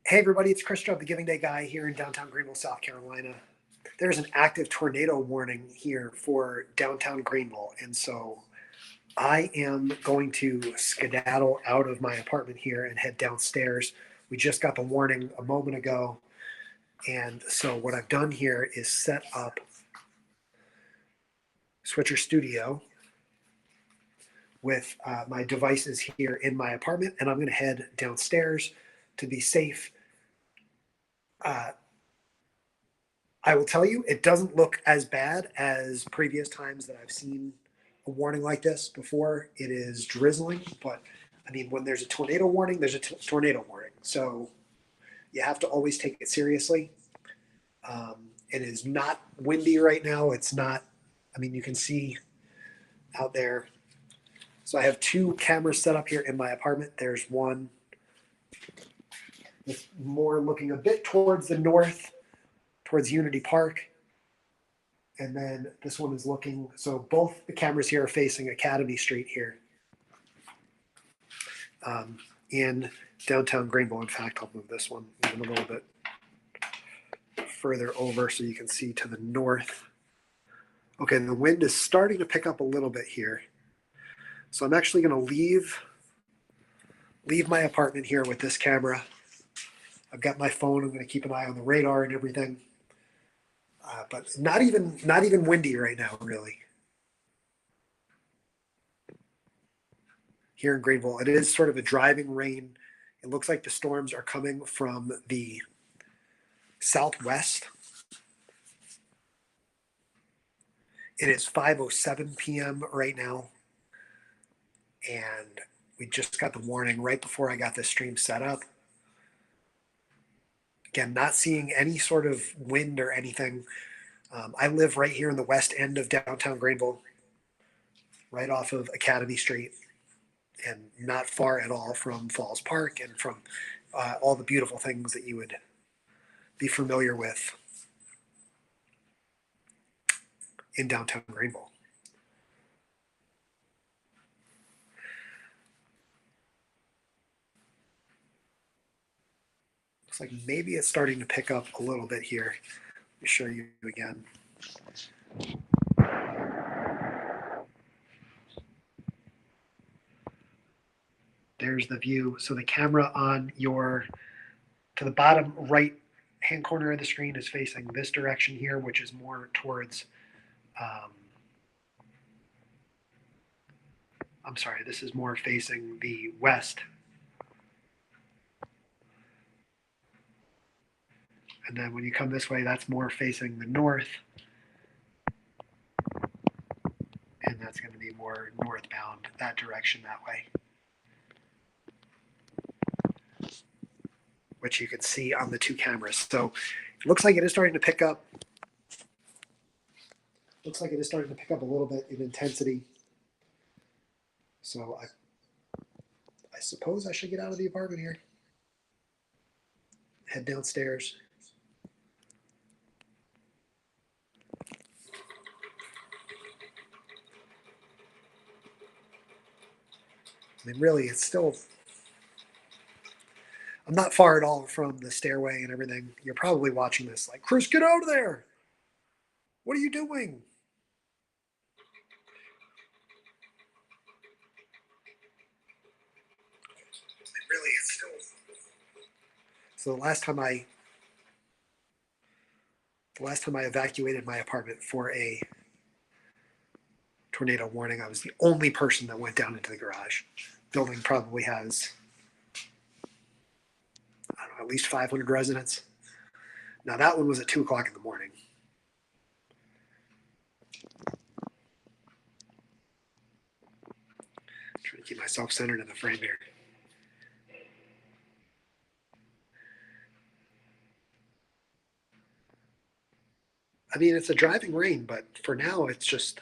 Hey everybody, it's Chris Chubb, the Giving Day guy here in downtown Greenville, South Carolina. There's an active tornado warning here for downtown Greenville, and so I am going to skedaddle out of my apartment here and head downstairs. We just got the warning a moment ago, and so what I've done here is set up Switcher Studio with my devices here in my apartment, and I'm going to head downstairs to be safe. I will tell you, it doesn't look as bad as previous times that I've seen a warning like this before. It is drizzling, but I mean, when there's a tornado warning, there's a tornado warning. So you have to always take it seriously. It is not windy right now. It's not, I mean, you can see out there. So I have two cameras set up here in my apartment. There's one with more looking a bit towards the north, towards Unity Park. And then this one is looking, so both the cameras here are facing Academy Street here in downtown Greenville. In fact, I'll move this one even a little bit further over so you can see to the north. Okay, the wind is starting to pick up a little bit here. So I'm actually going to leave my apartment here with this camera. I've got my phone. I'm going to keep an eye on the radar and everything. But not even windy right now, really. Here in Greenville, it is sort of a driving rain. It looks like the storms are coming from the southwest. It is 5:07 p.m. right now, and we just got the warning right before I got this stream set up. Again, not seeing any sort of wind or anything. I live right here in the west end of downtown Greenville, right off of Academy Street, and not far at all from Falls Park and from all the beautiful things that you would be familiar with in downtown Greenville. Looks like maybe it's starting to pick up a little bit here. Let me show you again. There's the view. So the camera on to the bottom right hand corner of the screen is facing this direction here, which is more towards, I'm sorry, this is more facing the west. And then when you come this way, that's more facing the north. And that's going to be more northbound, that direction that way. Which you can see on the two cameras. So it looks like it is starting to pick up. Looks like it is starting to pick up a little bit in intensity. So I suppose I should get out of the apartment here. Head downstairs. I mean, really, it's still, I'm not far at all from the stairway and everything. You're probably watching this like, Chris, get out of there. What are you doing? Really, it's still. So the last time I evacuated my apartment for a tornado warning, I was the only person that went down into the garage. Building probably has, I don't know, at least 500 residents. Now that one was at 2 o'clock in the morning. I'm trying to keep myself centered in the frame here. I mean, it's a driving rain, but for now, it's just.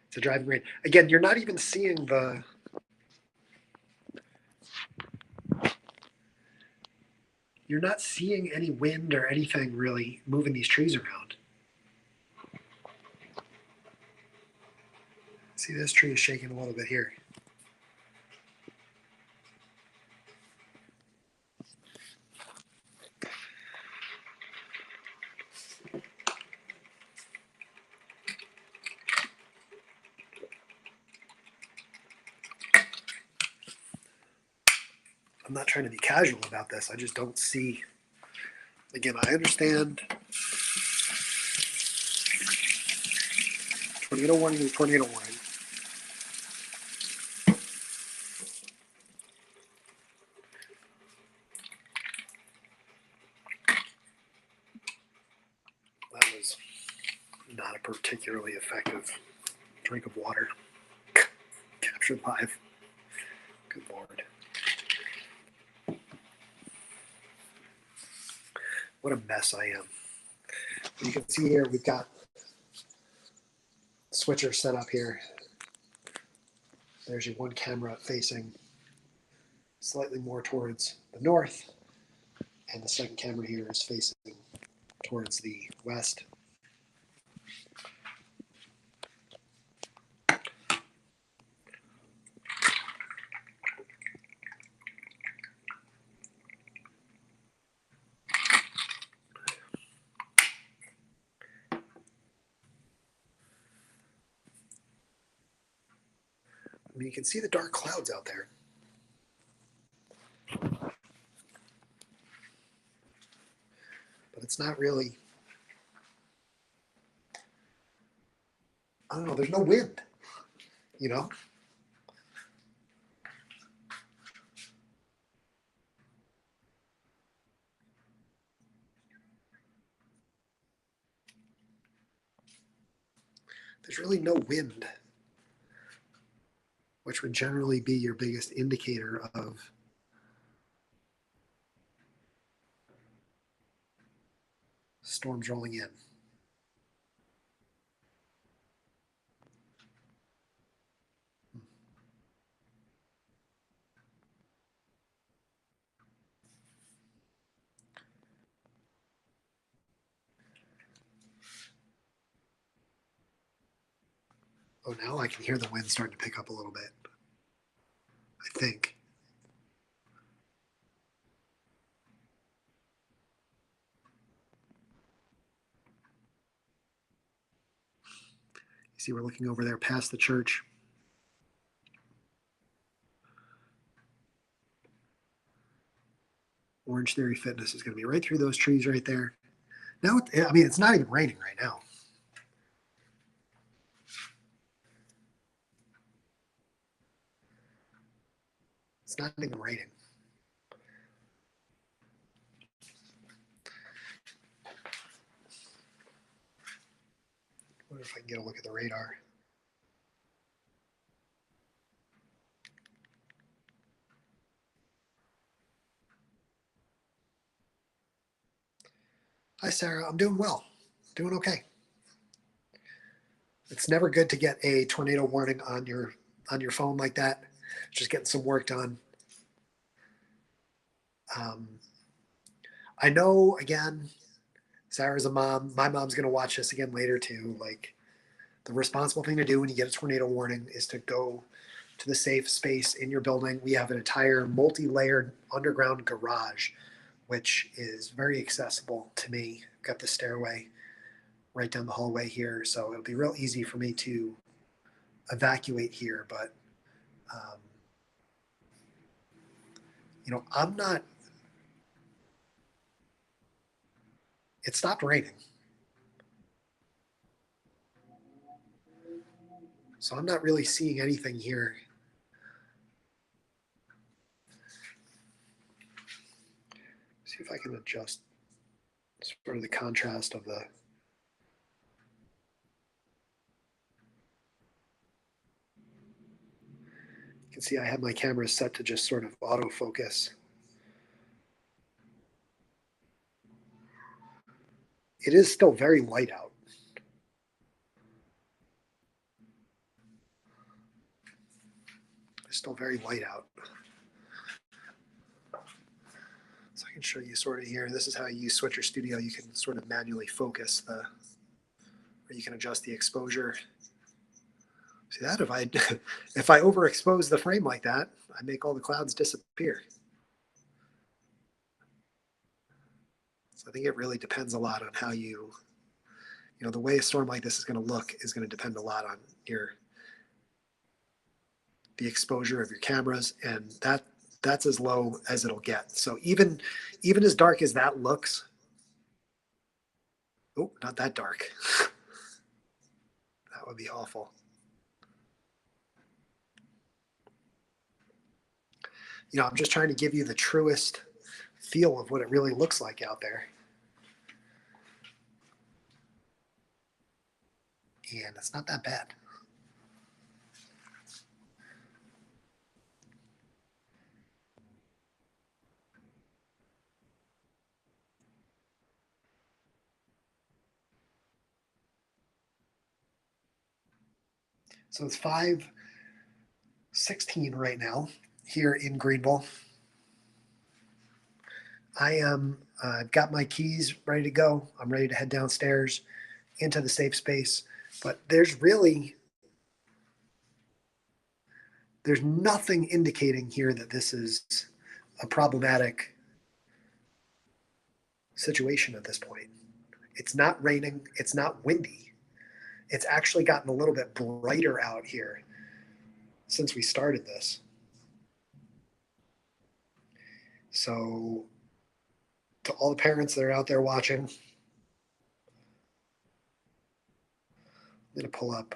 It's a driving rain. Again, you're not even seeing the. You're not seeing any wind or anything really moving these trees around. See, this tree is shaking a little bit here. I'm not trying to be casual about this. I just don't see. Again, I understand tornado warning is tornado warning. That was not a particularly effective drink of water. Captured live. Good Lord. What a mess I am. You can see here we've got switcher set up here. There's your one camera facing slightly more towards the north, and the second camera here is facing towards the west. I mean, you can see the dark clouds out there. But it's not really, I don't know, there's no wind, you know? There's really no wind, which would generally be your biggest indicator of storms rolling in. Oh, now I can hear the wind starting to pick up a little bit, I think. You see, we're looking over there past the church. Orange Theory Fitness is going to be right through those trees right there. Now, I mean, it's not even raining right now. It's not even raining. I wonder if I can get a look at the radar. Hi, Sarah. I'm doing well. Doing okay. It's never good to get a tornado warning on your phone like that. Just getting some work done. Um, I know, again, Sarah's a mom. My mom's going to watch this again later, too. Like, the responsible thing to do when you get a tornado warning is to go to the safe space in your building. We have an entire multi-layered underground garage, which is very accessible to me. Got the stairway right down the hallway here, so it'll be real easy for me to evacuate here. But I'm not. It stopped raining, so I'm not really seeing anything here. See if I can adjust sort of the contrast of the. You can see I have my camera set to just sort of autofocus. It is still very light out. It's still very light out. So I can show you sort of here. This is how you use Switcher Studio. You can sort of manually focus or you can adjust the exposure. See that? If I overexpose the frame like that, I make all the clouds disappear. So I think it really depends a lot on how the way a storm like this is going to look is going to depend a lot on the exposure of your cameras, and that that's as low as it'll get. So even as dark as that looks, oh, not that dark. That would be awful. I'm just trying to give you the truest feel of what it really looks like out there. And it's not that bad. So it's 5:16 right now here in Greenville. I've got my keys ready to go. I'm ready to head downstairs into the safe space. But there's nothing indicating here that this is a problematic situation at this point. It's not raining. It's not windy. It's actually gotten a little bit brighter out here since we started this. So, to all the parents that are out there watching, I'm going to pull up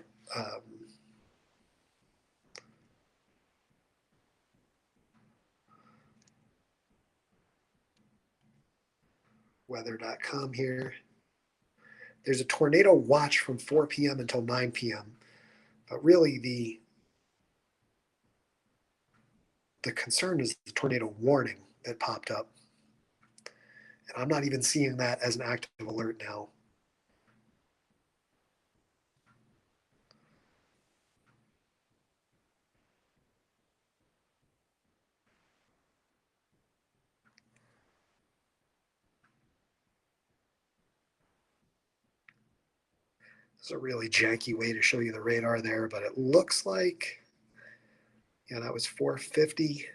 weather.com here. There's a tornado watch from 4 p.m. until 9 p.m. But really, the concern is the tornado warning that popped up. And I'm not even seeing that as an active alert now. It's a really janky way to show you the radar there, but it looks like, yeah, that was 450.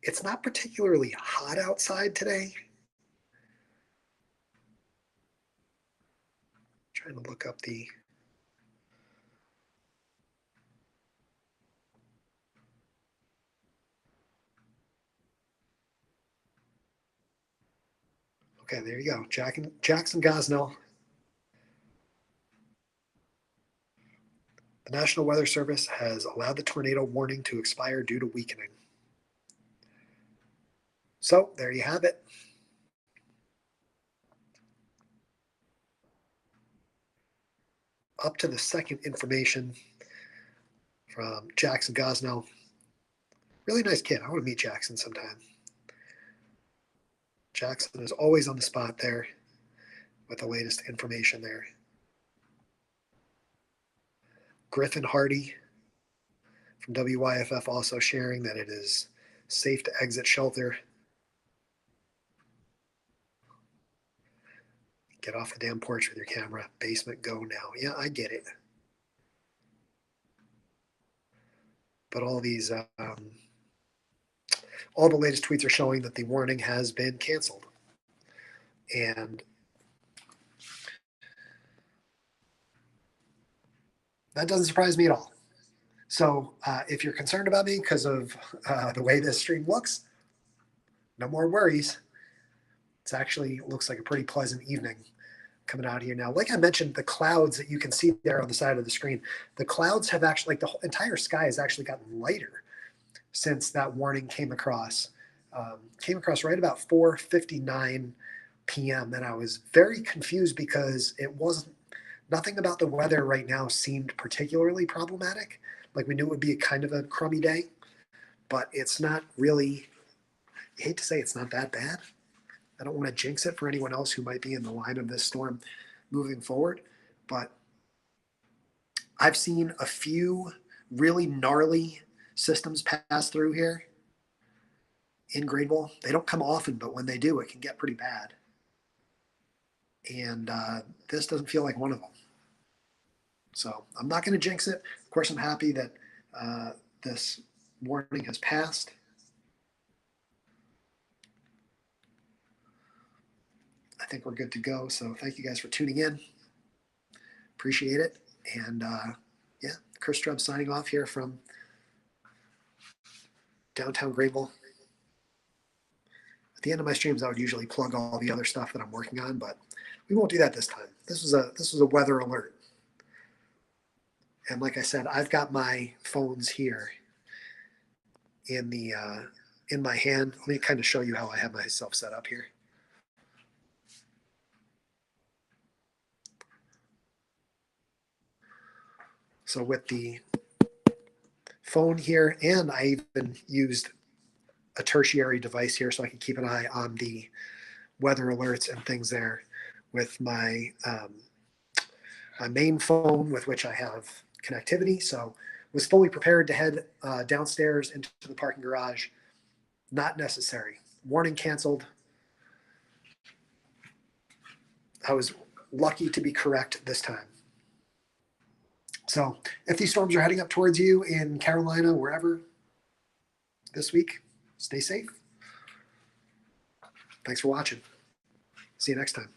It's not particularly hot outside today. Trying to look up the. Okay, there you go. Jackson Gosnell. The National Weather Service has allowed the tornado warning to expire due to weakening. So there you have it. Up to the second information from Jackson Gosnell. Really nice kid. I want to meet Jackson sometime. Jackson is always on the spot there with the latest information there. Griffin Hardy from WYFF also sharing that it is safe to exit shelter. Get off the damn porch with your camera. Basement, go now. Yeah, I get it. But all the latest tweets are showing that the warning has been canceled. And that doesn't surprise me at all. So if you're concerned about me because of the way this stream looks, no more worries. It actually looks like a pretty pleasant evening coming out here now. Like I mentioned, the clouds that you can see there on the side of the screen, the clouds have actually, like the whole entire sky has actually gotten lighter since that warning came across. Came across right about 4:59 p.m. and I was very confused because nothing about the weather right now seemed particularly problematic. Like we knew it would be a kind of a crummy day, but it's not really. I hate to say it's not that bad. I don't want to jinx it for anyone else who might be in the line of this storm moving forward, but I've seen a few really gnarly systems pass through here in Greenville. They don't come often, but when they do, it can get pretty bad. And this doesn't feel like one of them. So I'm not going to jinx it. Of course, I'm happy that this warning has passed. think we're good to go. So thank you guys for tuning in. Appreciate it. And yeah, Chris Drubb signing off here from downtown Greenville. At the end of my streams, I would usually plug all the other stuff that I'm working on, but we won't do that this time. This was a weather alert. And like I said, I've got my phones here in the in my hand. Let me kind of show you how I have myself set up here. So with the phone here, and I even used a tertiary device here so I can keep an eye on the weather alerts and things there with my my main phone with which I have connectivity. So was fully prepared to head downstairs into the parking garage. Not necessary. Warning canceled. I was lucky to be correct this time. So if these storms are heading up towards you in Carolina, wherever this week, stay safe. Thanks for watching. See you next time.